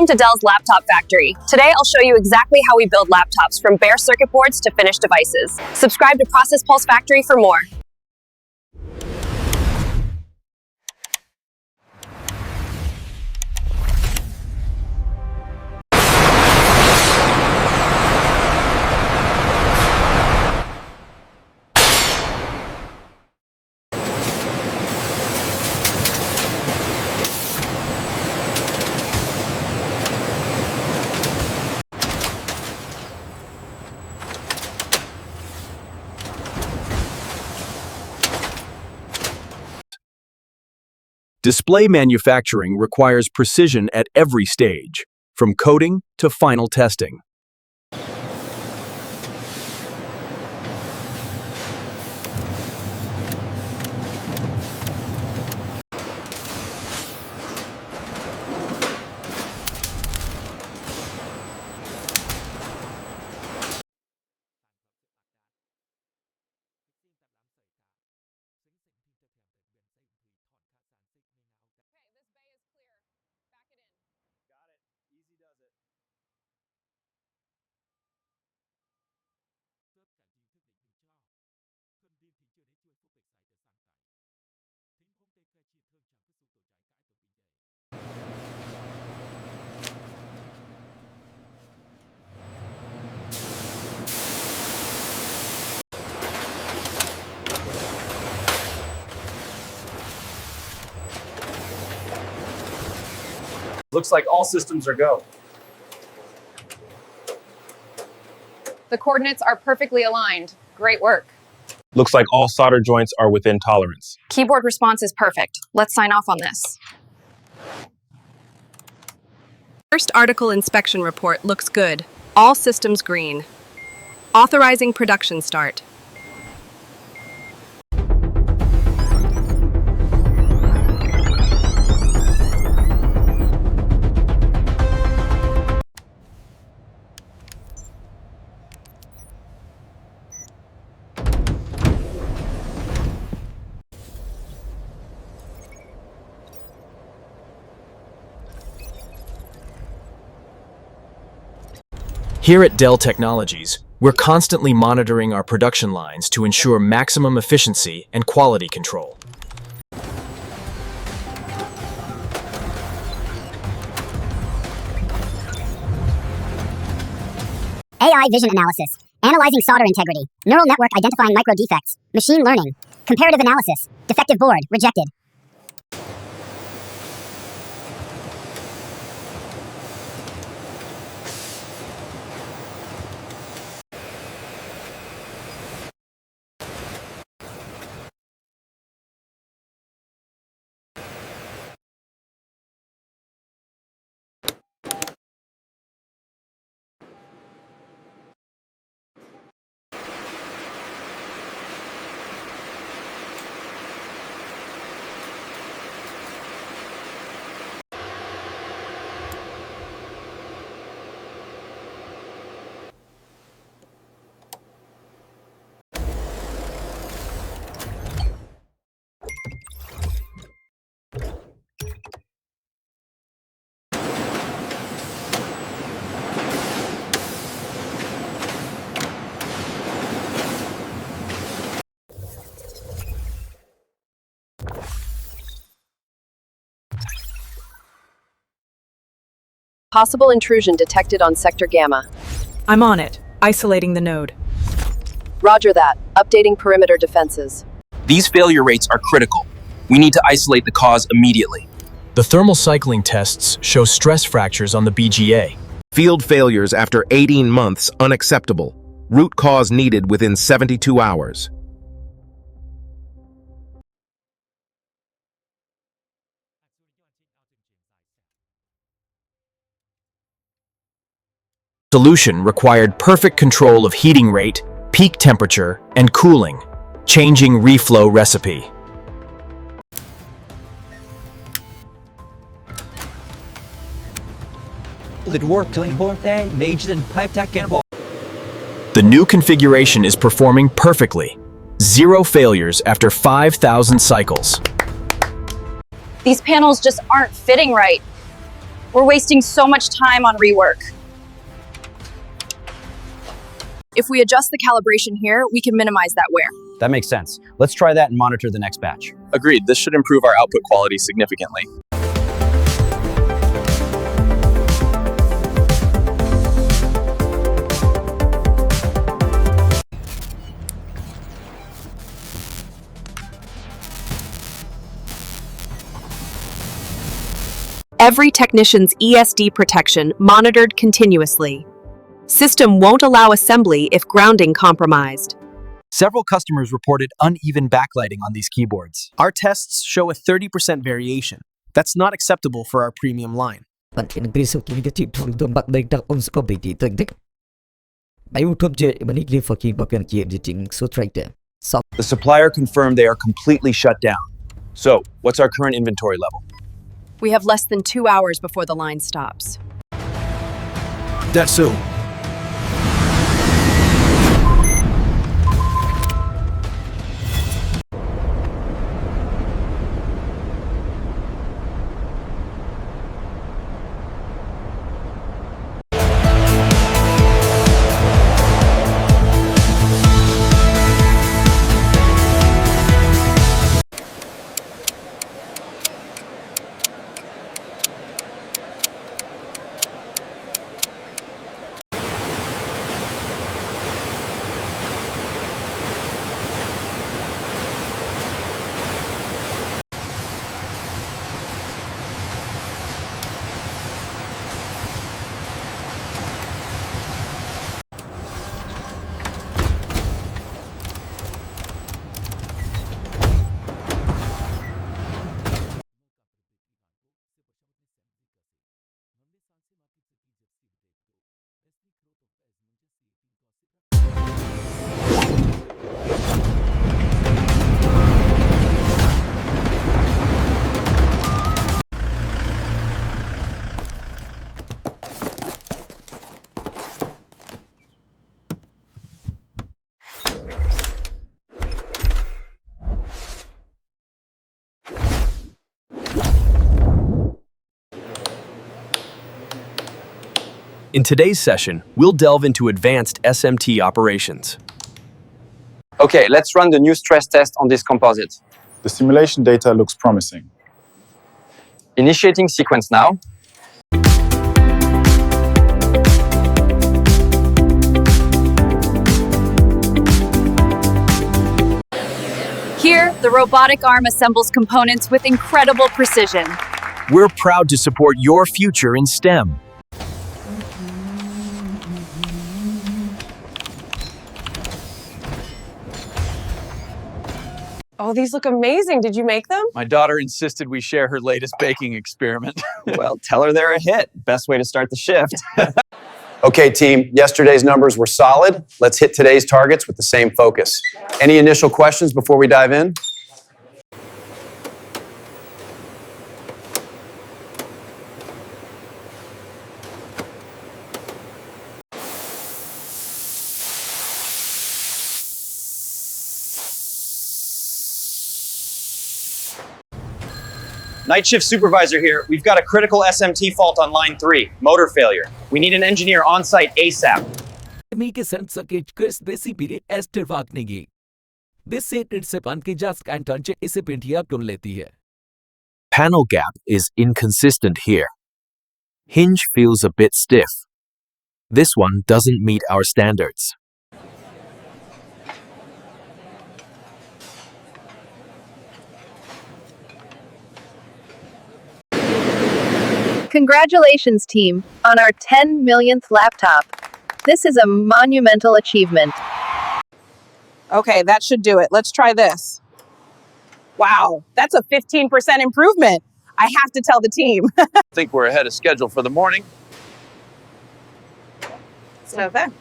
Welcome to Dell's Laptop Factory. Today I'll show you exactly how we build laptops from bare circuit boards to finished devices. Subscribe to Process Pulse Factory for more. Display manufacturing requires precision at every stage, from coding to final testing. Looks like all systems are go. The coordinates are perfectly aligned. Great work. Looks like all solder joints are within tolerance. Keyboard response is perfect. Let's sign off on this. First article inspection report looks good. All systems green. Authorizing production start. Here at Dell Technologies, we're constantly monitoring our production lines to ensure maximum efficiency and quality control. AI vision analysis, analyzing solder integrity, neural network identifying micro defects, machine learning, comparative analysis, defective board, rejected. Possible intrusion detected on Sector Gamma. I'm on it. Isolating the node. Roger that. Updating perimeter defenses. These failure rates are critical. We need to isolate the cause immediately. The thermal cycling tests show stress fractures on the BGA. Field failures after 18 months unacceptable. Root cause needed within 72 hours. Solution required perfect control of heating rate, peak temperature, and cooling. Changing reflow recipe. The new configuration is performing perfectly. 0 failures after 5,000 cycles. These panels just aren't fitting right. We're wasting so much time on rework. If we adjust the calibration here, we can minimize that wear. That makes sense. Let's try that and monitor the next batch. Agreed, this should improve our output quality significantly. Every technician's ESD protection monitored continuously. System won't allow assembly if grounding compromised. Several customers reported uneven backlighting on these keyboards. Our tests show a 30% variation. That's not acceptable for our premium line. The supplier confirmed they are completely shut down. So, what's our current inventory level? We have less than 2 hours before the line stops. That's so. In today's session, we'll delve into advanced SMT operations. Okay, let's run the new stress test on this composite. The simulation data looks promising. Initiating sequence now. Here, the robotic arm assembles components with incredible precision. We're proud to support your future in STEM. Oh, these look amazing. Did you make them? My daughter insisted we share her latest baking experiment. Well, tell her they're a hit. Best way to start the shift. Okay, team, yesterday's numbers were solid. Let's hit today's targets with the same focus. Any initial questions before we dive in? Night shift supervisor here. We've got a critical SMT fault on line 3, motor failure. We need an engineer on site ASAP. Panel gap is inconsistent here. Hinge feels a bit stiff. This one doesn't meet our standards. Congratulations, team, on our 10 millionth laptop. This is a monumental achievement. Okay, that should do it. Let's try this. Wow, that's a 15% improvement. I have to tell the team. I think we're ahead of schedule for the morning. So that.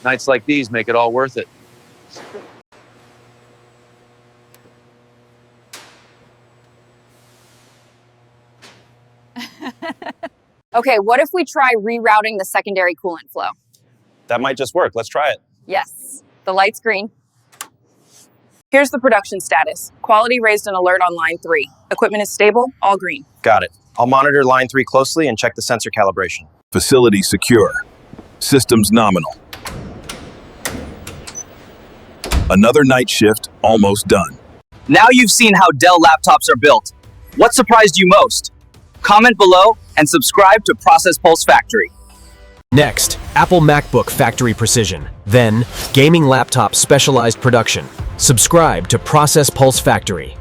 Nights like these make it all worth it. Okay, what if we try rerouting the secondary coolant flow? That might just work. Let's try it. Yes, the light's green. Here's the production status. Quality raised an alert on line 3. Equipment is stable, all green. Got it. I'll monitor line 3 closely and check the sensor calibration. Facility secure. Systems nominal. Another night shift almost done. Now you've seen how Dell laptops are built. What surprised you most? Comment below and subscribe to Process Pulse Factory. Next, Apple MacBook Factory Precision. Then, Gaming Laptop Specialized Production. Subscribe to Process Pulse Factory.